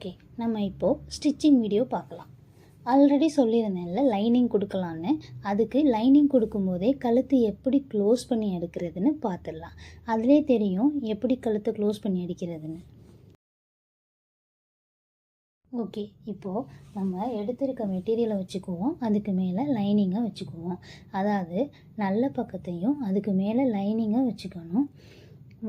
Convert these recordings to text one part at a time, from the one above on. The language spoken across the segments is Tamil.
ஓகே, நம்ம இப்போது ஸ்டிச்சிங் வீடியோ பார்க்கலாம். ஆல்ரெடி சொல்லியிருந்தேன்ல லைனிங் கொடுக்கலான்னு. அதுக்கு லைனிங் கொடுக்கும்போதே கழுத்து எப்படி க்ளோஸ் பண்ணி எடுக்கிறதுன்னு பார்த்துடலாம். அதிலே தெரியும் எப்படி கழுத்தை க்ளோஸ் பண்ணி அடிக்கிறதுன்னு. ஓகே, இப்போது நம்ம எடுத்திருக்க மெட்டீரியலை வச்சுக்குவோம். அதுக்கு மேலே லைனிங்கை வச்சுக்குவோம். அதாவது நல்ல பக்கத்தையும் அதுக்கு மேலே லைனிங்கை வச்சுக்கணும்.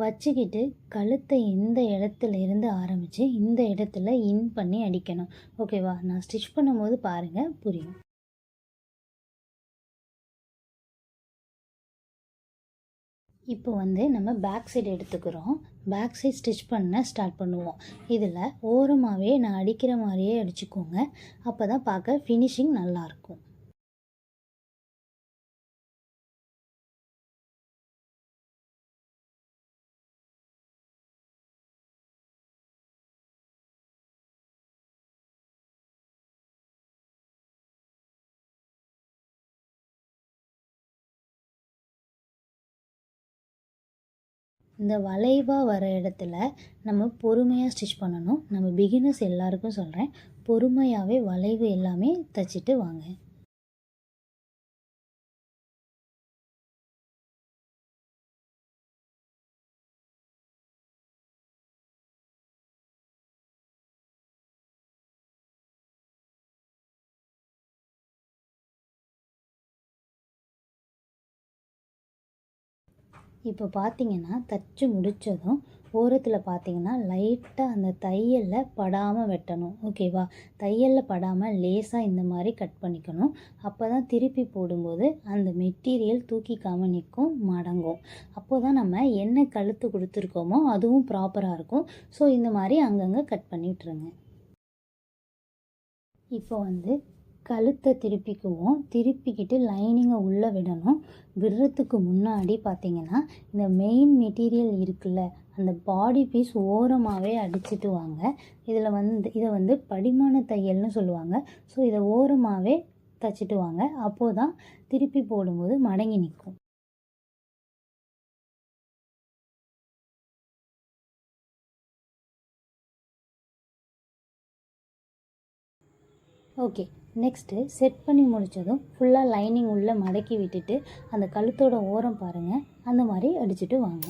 வச்சுக்கிட்டு கழுத்தை இந்த இடத்துல இருந்து ஆரம்பித்து இந்த இடத்துல இன் பண்ணி அடிக்கணும். ஓகேவா? நான் ஸ்டிச் பண்ணும்போது பாருங்கள், புரியும். இப்போ நம்ம பேக் சைடு எடுத்துக்கிறோம். பேக் சைடு ஸ்டிச் பண்ண ஸ்டார்ட் பண்ணுவோம். இதில் ஓரமாகவே நான் அடிக்கிற மாதிரியே அடிச்சுக்கோங்க. அப்போ தான் பார்க்க ஃபினிஷிங் நல்லாயிருக்கும். இந்த வளைவாக வர இடத்துல நம்ம பொறுமையாக ஸ்டிச் பண்ணணும். நம்ம பிகினர்ஸ் எல்லாருக்கும் சொல்கிறேன், பொறுமையாகவே வளைவு எல்லாமே தைச்சிட்டு வாங்க. இப்போ பார்த்தீங்கன்னா தைச்சி முடித்ததும் ஓரத்தில் பார்த்தீங்கன்னா லைட்டாக அந்த தையலில் படாமல் வெட்டணும். ஓகேவா? தையலில் படாமல் லேசாக இந்த மாதிரி கட் பண்ணிக்கணும். அப்போ தான் திருப்பி போடும்போது அந்த மெட்டீரியல் தூக்கிக்காமல் நிற்கும், மடங்கும். அப்போ தான் நம்ம என்ன கழுத்து கொடுத்துருக்கோமோ அதுவும் ப்ராப்பராக இருக்கும். ஸோ இந்த மாதிரி அங்கங்கே கட் பண்ணி விட்டுருங்க. இப்போ கழுத்தை திருப்பிக்குவோம். திருப்பிக்கிட்டு லைனிங்கை உள்ளே விடணும். விடுறதுக்கு முன்னாடி பார்த்திங்கன்னா இந்த மெயின் மெட்டீரியல் இருக்குல்ல, அந்த பாடி பீஸ் ஓரமாகவே அடிச்சுட்டு வாங்க. இதை படிமான தையல்னு சொல்லுவாங்க. ஸோ இதை ஓரமாகவே தைச்சிட்டு வாங்க. அப்போது தான் திருப்பி போடும்போது மடங்கி நிற்கும். ஓகே, நெக்ஸ்ட்டு செட் பண்ணி முடித்ததும் ஃபுல்லாக லைனிங் உள்ளே மடக்கி விட்டுட்டு அந்த கழுத்தோட ஓரம் பாருங்கள், அந்த மாதிரி அடிச்சுட்டு வாங்க.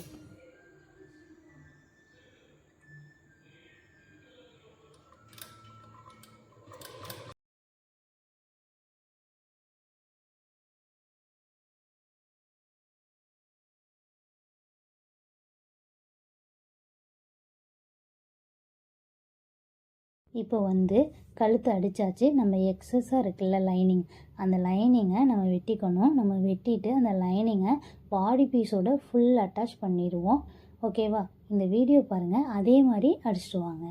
இப்போ கழுத்து அடித்தாச்சு. நம்ம எக்ஸஸாக இருக்குல்ல லைனிங், அந்த லைனிங்கை நம்ம வெட்டிக்கணும். நம்ம வெட்டிட்டு அந்த லைனிங்கை பாடி பீஸோட ஃபுல் அட்டாச் பண்ணிடுவோம். ஓகேவா? இந்த வீடியோ பாருங்கள், அதே மாதிரி அடிச்சிட்டு வாங்க.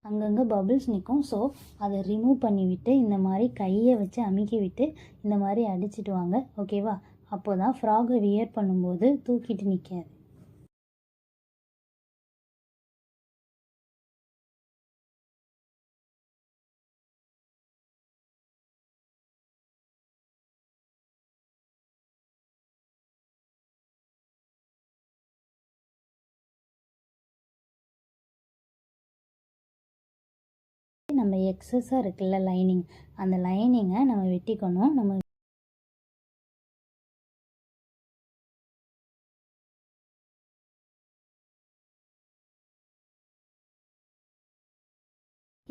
அங்கங்கே பபிள்ஸ் நிற்கும். ஸோ அதை ரிமூவ் பண்ணிவிட்டு இந்த மாதிரி கையை வச்சு அமுக்கி விட்டு இந்த மாதிரி அடிச்சுட்டு வாங்க. ஓகேவா? அப்போ தான் ஃப்ராகை வியர் பண்ணும்போது தூக்கிட்டு நிற்காது. நம்ம எக்ஸஸாக இருக்குல்ல லைனிங், அந்த லைனிங்கை நம்ம வெட்டிக்கணும். நம்ம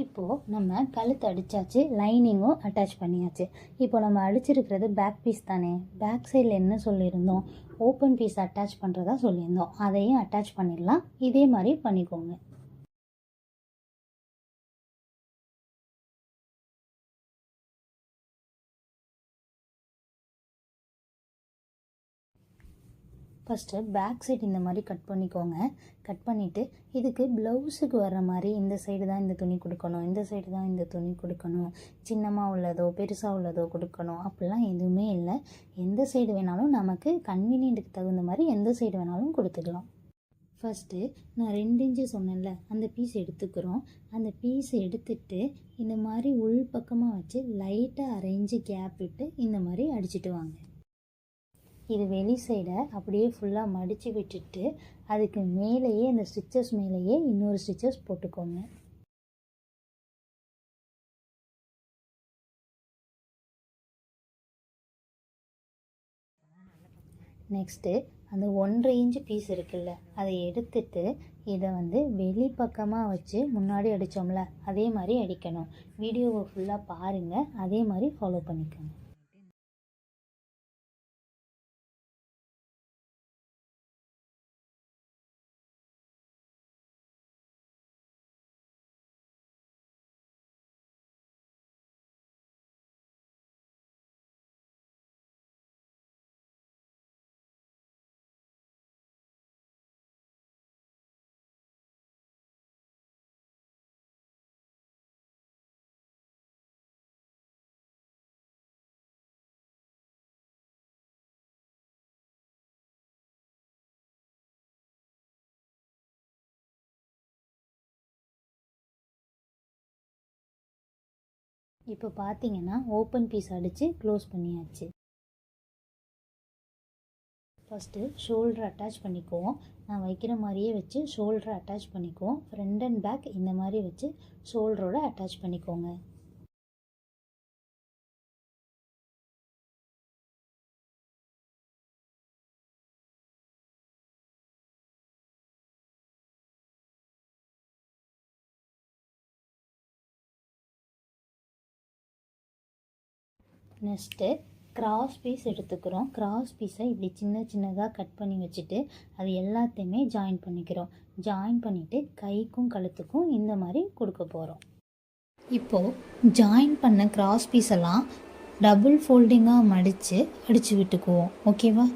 இப்போது நம்ம கழுத்து அடித்தாச்சு, லைனிங்கும் அட்டாச் பண்ணியாச்சு. இப்போ நம்ம அடிச்சிருக்கிறது பேக் பீஸ் தானே. பேக் சைடில் என்ன சொல்லியிருந்தோம்? ஓப்பன் பீஸ் அட்டாச் பண்ணுறதா சொல்லியிருந்தோம். அதையும் அட்டாச் பண்ணிடலாம். இதே மாதிரி பண்ணிக்கோங்க. ஃபஸ்ட்டு பேக் சைடு இந்த மாதிரி கட் பண்ணிக்கோங்க. கட் பண்ணிவிட்டு இதுக்கு ப்ளவுஸுக்கு வர்ற மாதிரி இந்த சைடு தான் இந்த துணி கொடுக்கணும், இந்த சைடு தான் இந்த துணி கொடுக்கணும், சின்னமாக உள்ளதோ பெருசாக உள்ளதோ கொடுக்கணும் அப்படிலாம் எதுவுமே இல்லை. எந்த சைடு வேணாலும் நமக்கு கன்வீனியன்ட்டுக்கு தகுந்த மாதிரி எந்த சைடு வேணாலும் கொடுத்துக்கலாம். ஃபஸ்ட்டு நான் 2 இன்ச்சு சொன்னேன்ல, அந்த பீஸ் எடுத்துக்கிறோம். அந்த பீஸ் எடுத்துட்டு இந்த மாதிரி உள் பக்கமாக வச்சு லைட்டாக 1 இன்ச்சு கேப் விட்டு இந்த மாதிரி அடிச்சுட்டு வாங்க. இது வெளி சைடை அப்படியே ஃபுல்லாக மடித்து விட்டுட்டு அதுக்கு மேலேயே இந்த ஸ்டிச்சஸ் மேலேயே இன்னொரு ஸ்டிச்சஸ் போட்டுக்கோங்க. நெக்ஸ்ட்டு அந்த 1.5 இன்ச்சு பீஸ் இருக்குல்ல, அதை எடுத்துட்டு இதை வெளி பக்கமாக வச்சு முன்னாடி அடித்தோம்ல அதே மாதிரி அடிக்கணும். வீடியோவை ஃபுல்லாக பாருங்கள், அதே மாதிரி ஃபாலோ பண்ணிக்கோங்க. இப்போ பார்த்தீங்கன்னா ஓப்பன் பீஸ் அடித்து க்ளோஸ் பண்ணியாச்சு. ஃபஸ்ட்டு ஷோல்டர் அட்டாச் பண்ணிக்குவோம். நான் வைக்கிற மாதிரியே வச்சு ஷோல்டரை அட்டாச் பண்ணிக்குவோம். ஃப்ரண்ட் அண்ட் பேக் இந்த மாதிரி வச்சு ஷோல்டரோட அட்டாச் பண்ணிக்கோங்க. நெக்ஸ்ட்டு கிராஸ் பீஸ் எடுத்துக்கிறோம். கிராஸ் பீஸை இப்படி சின்ன சின்னதாக கட் பண்ணி வச்சுட்டு அது எல்லாத்தையுமே ஜாயின் பண்ணிக்கிறோம். ஜாயின் பண்ணிவிட்டு கைக்கும் கழுத்துக்கும் இந்த மாதிரி கொடுக்க போகிறோம். இப்போது ஜாயின் பண்ண கிராஸ் பீஸெல்லாம் டபுள் ஃபோல்டிங்காக மடித்து அடித்து விட்டுக்குவோம். ஓகேவா?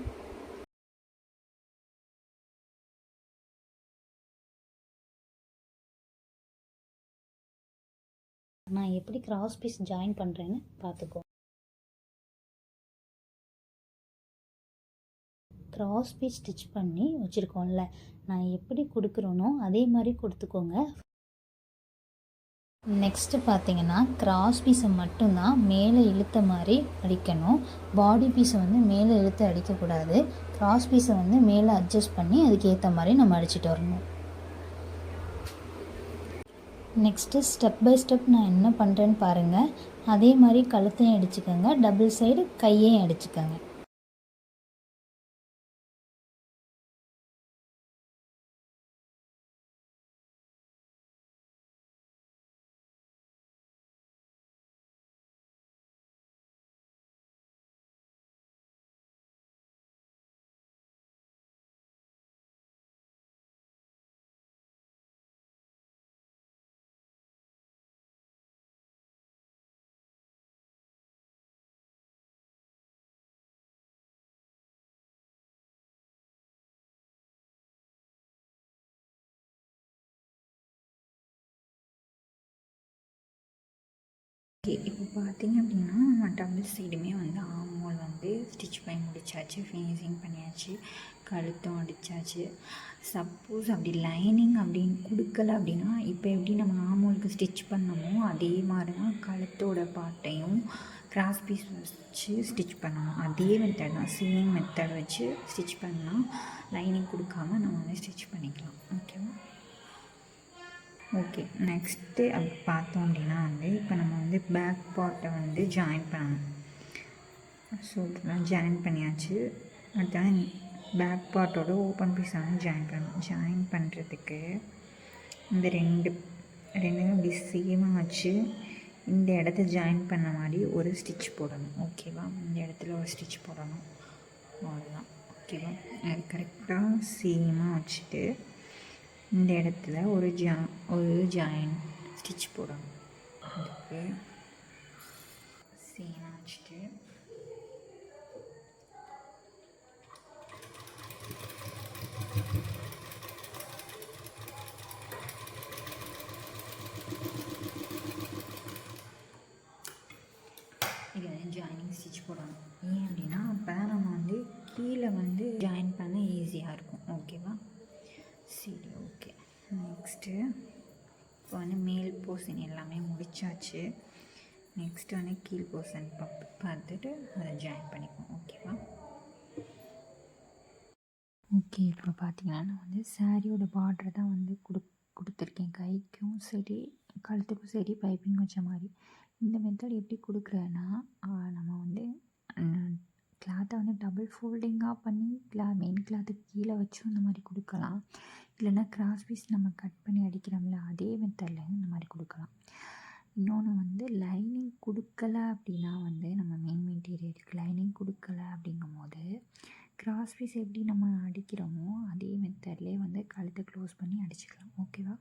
நான் எப்படி கிராஸ் பீஸ் ஜாயின் பண்ணுறேன்னு பார்த்துக்கோ. கிராஸ் பீஸ் ஸ்டிச் பண்ணி வச்சுருக்கோம்ல, நான் எப்படி கொடுக்குறேனோ அதே மாதிரி கொடுத்துக்கோங்க. நெக்ஸ்ட்டு பார்த்தீங்கன்னா கிராஸ் பீஸை மட்டும்தான் மேலே இழுத்த மாதிரி அடிக்கணும். பாடி பீஸை மேலே இழுத்து அடிக்கக்கூடாது. கிராஸ் பீஸை மேலே அட்ஜஸ்ட் பண்ணி அதுக்கேற்ற மாதிரி நம்ம அடிச்சுட்டு வரணும். நெக்ஸ்ட்டு ஸ்டெப் பை ஸ்டெப் நான் என்ன பண்ணுறேன்னு பாருங்கள். அதே மாதிரி கழுத்தையும் அடிச்சுக்கோங்க, டபுள் சைடு கையையும் அடிச்சுக்கோங்க. இப்போ பார்த்திங்க அப்படின்னா நம்ம டபுள் சைடுமே ஆமோல் ஸ்டிச் பண்ணி முடிச்சாச்சு, ஃபினிஷிங் பண்ணியாச்சு, கழுத்தும் அடித்தாச்சு. சப்போஸ் அப்படி லைனிங் அப்படின்னு கொடுக்கல அப்படின்னா இப்போ எப்படி நம்ம ஆமோலுக்கு ஸ்டிச் பண்ணமோ அதே மாதிரி தான் கழுத்தோட பார்ட்டையும் கிராஸ் பீஸ் வச்சு ஸ்டிச் பண்ணணும். அதே மெத்தட் தான், சேம் மெத்தட் வச்சு ஸ்டிச் பண்ணால் லைனிங் கொடுக்காம நம்ம ஸ்டிச் பண்ணிக்கலாம். ஓகேவா? ஓகே, நெக்ஸ்ட்டு அப்படி பார்த்தோம் அப்படின்னா இப்போ நம்ம பேக் பார்ட்டை ஜாயின் பண்ணணும். ஸோ ஜாயின் பண்ணியாச்சு. அடுத்த பேக் பார்ட்டோட ஓப்பன் பீஸை ஜாயின் பண்ணணும். ஜாயின் பண்ணுறதுக்கு இந்த ரெண்டுமே இப்படி சேமாக வச்சு இந்த இடத்த ஜாயின் பண்ண மாதிரி ஒரு ஸ்டிச் போடணும். ஓகேவா? இந்த இடத்துல ஒரு ஸ்டிச் போடணும், அவ்வளோதான். ஓகேவா? அது கரெக்டாக சேமாக வச்சுட்டு இந்த இடத்துல ஒரு ஜாயின் ஸ்டிச் போடணும். அதுக்கு சேமாக வச்சுட்டு நெக்ஸ்ட்டு இப்போ வந்து மேல் போர்ஷன் எல்லாமே முடிச்சாச்சு. நெக்ஸ்ட்டு வந்து கீழ் போர்ஷன் பார்த்துட்டு அதை ஜாயின் பண்ணிக்குவோம். ஓகேவா? ஓகே, இப்போ பார்த்தீங்கன்னா நான் வந்து சாரியோட பார்டர் தான் வந்து கொடுத்துருக்கேன். கைக்கும் சரி கழுத்துக்கும் சரி பைப்பிங் வச்ச மாதிரி. இந்த மெத்தட் எப்படி கொடுக்குறேன்னா, நம்ம வந்து கிளாத்தை வந்து டபுள் ஃபோல்டிங்காக பண்ணி மெயின் கிளாத்துக்கு கீழே வச்சும் இந்த மாதிரி கொடுக்கலாம். இல்லைன்னா கிராஸ் பீஸ் நம்ம கட் பண்ணி அடிக்கிறோம்ல, அதே மெத்தடில் இந்த மாதிரி கொடுக்கலாம். இன்னொன்று வந்து லைனிங் கொடுக்கல அப்படின்னா வந்து நம்ம மெயின் மெட்டீரியலுக்கு லைனிங் கொடுக்கல அப்படிங்கும்போது கிராஸ் பீஸ் எப்படி நம்ம அடிக்கிறோமோ அதே மெத்தட்லேயே வந்து கழுத்தை க்ளோஸ் பண்ணி அடிச்சுக்கலாம். ஓகேவா?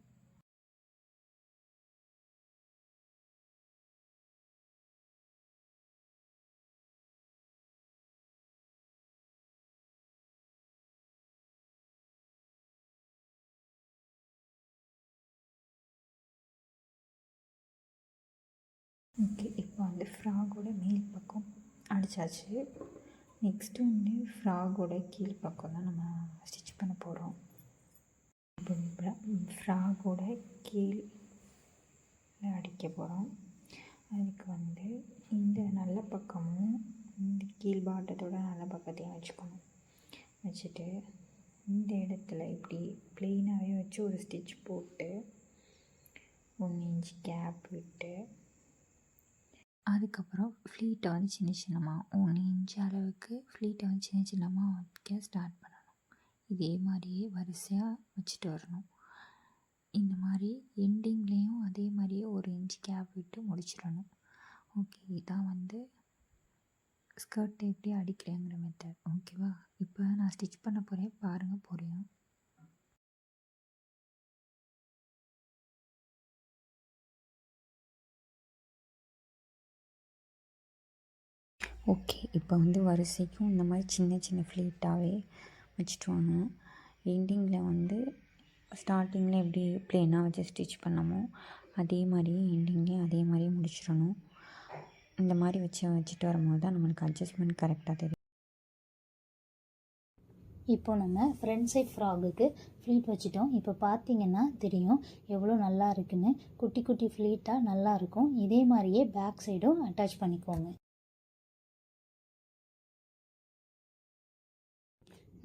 ஓகே, இப்போ வந்து ஃப்ராகோட மேல் பக்கம் அடித்தாச்சு. நெக்ஸ்ட்டு வந்து ஃப்ராகோட கீழ் பக்கம் தான் நம்ம ஸ்டிச் பண்ண போகிறோம். இப்போ ஃப்ராகோட கீழ் அடிக்க போகிறோம். அதுக்கு வந்து இந்த நல்ல பக்கமும் இந்த கீழ் பாட்டத்தோட நல்ல பக்கத்தையும் வச்சுக்கணும். வச்சுட்டு இந்த இடத்துல இப்படி ப்ளெயினாகவே வச்சு ஒரு ஸ்டிச் போட்டு 1 இன்ச் கேப் விட்டு அதுக்கப்புறம் ஃப்ளீட்டை வந்து சின்ன சின்னமாக 1 இன்ச் அளவுக்கு ஃப்ளீட்டை வந்து சின்ன சின்னமாக வைக்க ஸ்டார்ட் பண்ணணும். இதே மாதிரியே வரிசையாக வச்சுட்டு வரணும். இந்த மாதிரி எண்டிங்லேயும் அதே மாதிரியே 1 இன்ச் கேப் விட்டு முடிச்சிடணும். ஓகே, இதான் வந்து ஸ்கர்ட்டை எப்படி அடிக்கிறேங்கிற மெத்தட். ஓகேவா? இப்போ நான் ஸ்டிச் பண்ண போகிறேன், பாருங்கள், புரியும். ஓகே, இப்போ வந்து வரிசைக்கும் இந்த மாதிரி சின்ன சின்ன ஃப்ளீட்டாகவே வச்சுட்டு வரணும். எண்டிங்கில் வந்து ஸ்டார்டிங்கில் எப்படி ப்ளெயினாக வச்சு ஸ்டிச் பண்ணமோ அதே மாதிரி எண்டிங்லேயும் அதே மாதிரி முடிச்சிடணும். இந்த மாதிரி வச்சுட்டு வரும்போது தான் நம்மளுக்கு அட்ஜஸ்ட்மெண்ட் கரெக்டாக தெரியும். இப்போ நம்ம ஃப்ரண்ட் சைட் ஃப்ராகுக்கு ஃப்ளீட் வச்சுட்டோம். இப்போ பார்த்தீங்கன்னா தெரியும் எவ்வளோ நல்லா இருக்குன்னு. குட்டி குட்டி ஃப்ளீட்டாக நல்லாயிருக்கும். இதே மாதிரியே பேக் சைடும் அட்டாச் பண்ணிக்கோங்க.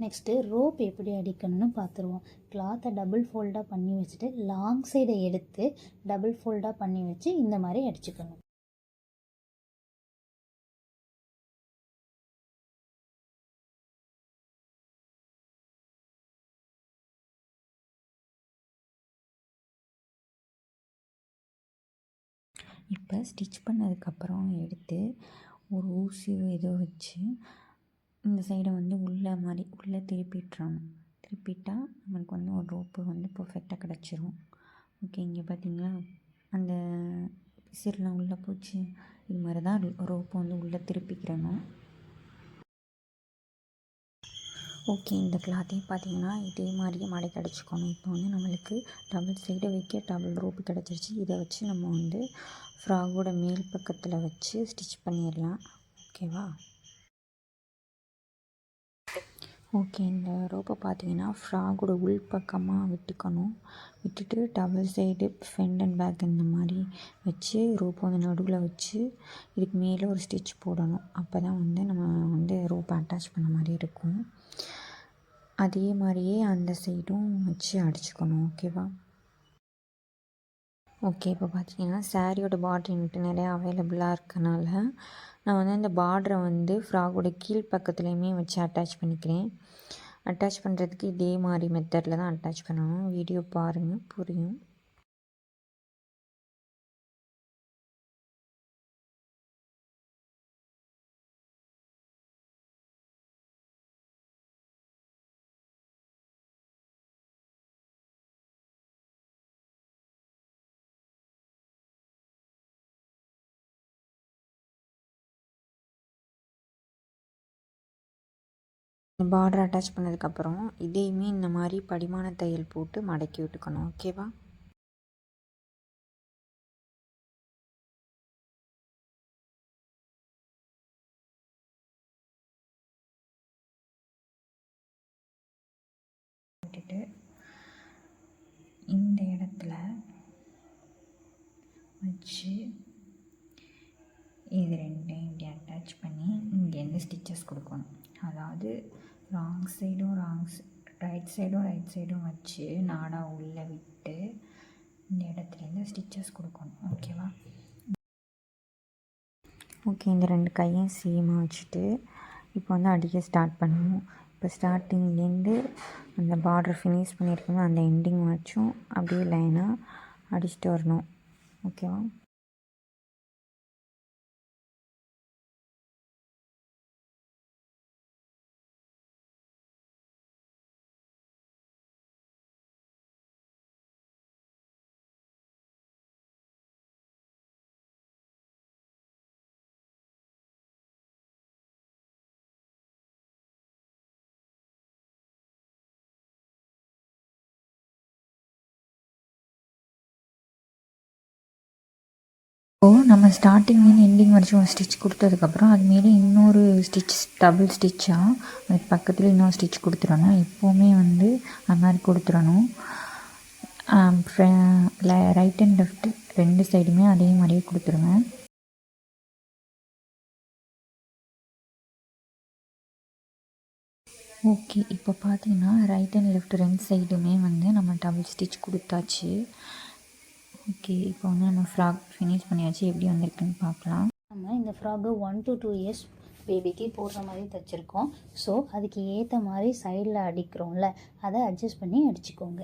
நெக்ஸ்ட்டு ரோப் எப்படி அடிக்கணும்னு பார்த்துருவோம். கிளாத்தை டபுள் ஃபோல்டாக பண்ணி வச்சுட்டு லாங் சைடை எடுத்து டபுள் ஃபோல்டாக பண்ணி வச்சு இந்த மாதிரி அடிச்சுக்கணும். இப்போ ஸ்டிச் பண்ணதுக்கப்புறம் எடுத்து ஒரு ஊசியோ ஏதோ வச்சு இந்த சைடை வந்து உள்ளே திருப்பிட்டுறணும். திருப்பிட்டால் நம்மளுக்கு வந்து ஒரு ரோப்பு வந்து பர்ஃபெக்டாக கிடச்சிரும். ஓகே, இங்கே பார்த்தீங்களா அந்த பிசிறுலாம் உள்ளே போச்சு. இது மாதிரி தான் ரோப்பை வந்து உள்ளே திருப்பிக்கிறணும். ஓகே, இந்த கிளாத்தையும் பார்த்தீங்கன்னா இதே மாதிரியே மடக்கி அடிச்சுக்கணும். இப்போ வந்து நம்மளுக்கு டபுள் சைடை வைக்க டபுள் ரோப்பு கிடச்சிருச்சு. இதை வச்சு நம்ம வந்து ஃப்ராகோட மேல் பக்கத்தில் வச்சு ஸ்டிச் பண்ணிடலாம். ஓகேவா? ஓகே, இந்த ரோப்பை பார்த்தீங்கன்னா ஃப்ராகோட உள் பக்கமாக விட்டுக்கணும். விட்டுட்டு double side front and back இந்த மாதிரி வச்சு ரோப்பை வந்து நடுவில் வச்சு இதுக்கு மேலே ஒரு ஸ்டிச் போடணும். அப்போ தான் வந்து நம்ம வந்து ரோப்பை அட்டாச் பண்ண மாதிரி இருக்கும். அதே மாதிரியே அந்த சைடும் வச்சு அடிச்சுக்கணும். ஓகேவா? ஓகே, இப்போ பார்த்தீங்கன்னா சாரியோட பார்டர் என்கிட்ட நிறையா அவைலபிளாக இருக்கனால நான் வந்து அந்த பார்டரை வந்து ஃப்ராகோட கீழ் பக்கத்துலேயுமே வச்சு அட்டாச் பண்ணிக்கிறேன். அட்டாச் பண்ணுறதுக்கு இதே மாதிரி மெத்தடில் தான் அட்டாச் பண்ணணும். வீடியோ பாருங்கள், புரியும். பார்டர் அட்டாச் பண்ணதுக்கப்புறம் இதையுமே இந்த மாதிரி படிமான தையல் போட்டு மடக்கி விட்டுக்கணும். ஓகேவா? விட்டுட்டு வச்சு இது ரெண்டையும் இப்படி அட்டாச் பண்ணி இங்கேருந்து ஸ்டிச்சஸ் கொடுக்கணும். அதாவது ரைட் சைடும் வச்சு நாடா உள்ளே விட்டு இந்த இடத்துலேருந்து ஸ்டிச்சஸ் கொடுக்கணும். ஓகேவா? ஓகே, இந்த 2 கையும் சேமாக வச்சுட்டு இப்போ வந்து அடிக்க ஸ்டார்ட் பண்ணணும். இப்போ ஸ்டார்டிங்லேருந்து அந்த பார்டர் ஃபினிஷ் பண்ணியிருக்கணும் அந்த எண்டிங் வச்சும் அப்படியே லைனாக அடிச்சுட்டு வரணும். ஓகேவா? இப்போது நம்ம ஸ்டார்டிங்லேருந்து எண்டிங் வரைக்கும் ஒரு ஸ்டிச் கொடுத்ததுக்கப்புறம் அது மேலே இன்னொரு ஸ்டிச் டபுள் ஸ்டிச்சாக அதுக்கு பக்கத்தில் இன்னொரு ஸ்டிச் கொடுத்துடணும். எப்போவுமே வந்து அந்த மாதிரி கொடுத்துடணும். ரைட் அண்ட் லெஃப்ட் 2 சைடுமே அதே மாதிரியே கொடுத்துருங்க. ஓகே, இப்போ பார்த்தீங்கன்னா ரைட் அண்ட் லெஃப்ட் 2 சைடுமே வந்து நம்ம டபுள் ஸ்டிச் கொடுத்தாச்சு. ஓகே, இப்போ வந்து நம்ம ஃப்ராக் ஃபினிஷ் பண்ணியாச்சு. எப்படி வந்திருக்குன்னு பார்க்கலாம். நம்ம இந்த ஃப்ராக்கு 1 to 2 இயர்ஸ் பேபிக்கு போடுற மாதிரி தைச்சிருக்கோம். ஸோ அதுக்கு ஏற்ற மாதிரி சைடில் அடிக்கிறோம்ல, அதை அட்ஜஸ்ட் பண்ணி அடிச்சுக்கோங்க.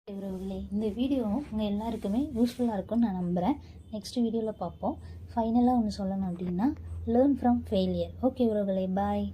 உறவுகளே, இந்த வீடியோ உங்கள் எல்லாருக்குமே யூஸ்ஃபுல்லாக இருக்கும்னு நான் நம்புகிறேன். நெக்ஸ்ட் வீடியோவில் பார்ப்போம். ஃபைனலாக ஒன்று சொல்லணும் அப்படின்னா, லேர்ன் ஃப்ரம் ஃபெயிலியர். ஓகே உறவுகளே, பாய்.